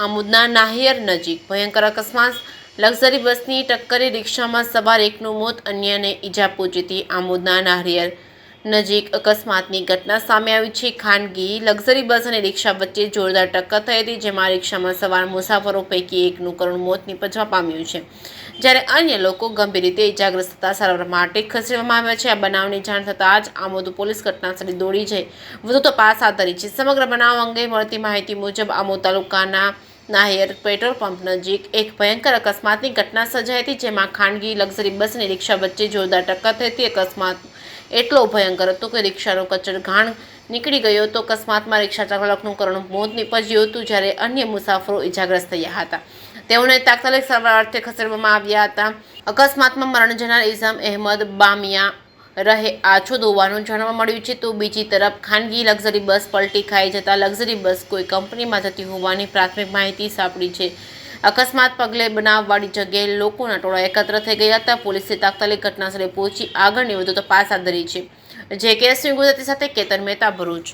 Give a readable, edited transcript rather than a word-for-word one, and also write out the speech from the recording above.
આમોદના નાહિયર નજીક ભયંકર અકસ્માત, લક્ઝરી બસની ટક્કરે રિક્ષામાં સવાર એકનું મોત, અન્યને ઈજા પહોંચી હતી। આમોદના નાહિયર નજીક અકસ્માતની ઘટના સામે આવી છે। ખાનગી લક્ઝરી બસ અને રિક્ષા વચ્ચે જોરદાર ટક્કર થઈ હતી, જેમાં રિક્ષામાં સવાર મુસાફરો પૈકી એકનું કરુણ મોત નીપજવા પામ્યું છે, જ્યારે અન્ય લોકો ગંભીર રીતે ઈજાગ્રસ્ત થતા સારવાર માટે ખસેડવામાં આવ્યા છે। આ બનાવની જાણ થતાં જ આમોદ પોલીસ ઘટનાસ્થળે દોડી જઈ વધુ તપાસ હાથ ધરી છે। સમગ્ર બનાવ અંગે મળતી માહિતી મુજબ આમોદ તાલુકાના નાહિયર પેટ્રોલ પંપ નજીક એક ભયંકર અકસ્માતની ઘટના સર્જાઈ હતી, જેમાં ખાનગી લક્ઝરી બસ અને રિક્ષા વચ્ચે જોરદાર ટક્કર થઈ હતી। અકસ્માત એટલો ભયંકર હતો કે રિક્ષાનો કચડઘાણ નીકળી ગયો હતો। અકસ્માતમાં રિક્ષા ચાલકનું કરુણ મોત નીપજ્યું હતું, જ્યારે અન્ય મુસાફરો ઈજાગ્રસ્ત થયા હતા। તેઓને તાત્કાલિક સારવાર અર્થે ખસેડવામાં આવ્યા હતા। અકસ્માતમાં મરણ જનાર ઇઝમ અહેમદ બામિયા રહે આછોદ હોવાનું જાણવા મળ્યું છે, તો બીજી તરફ ખાનગી લક્ઝરી બસ પલટી ખાઈ જતા લક્ઝરી બસ કોઈ કંપનીમાં જતી હોવાની પ્રાથમિક માહિતી સાંપડી છે। અકસ્માત પગલે બનાવવાળી જગ્યાએ લોકોના ટોળા એકત્ર થઈ ગયા હતા। પોલીસે તાત્કાલિક ઘટનાસ્થળે પહોંચી આગળની વધુ તપાસ હાથ ધરી છે। જે કેસની ગુજરાતી સાથે કેતન મહેતા, ભરૂચ।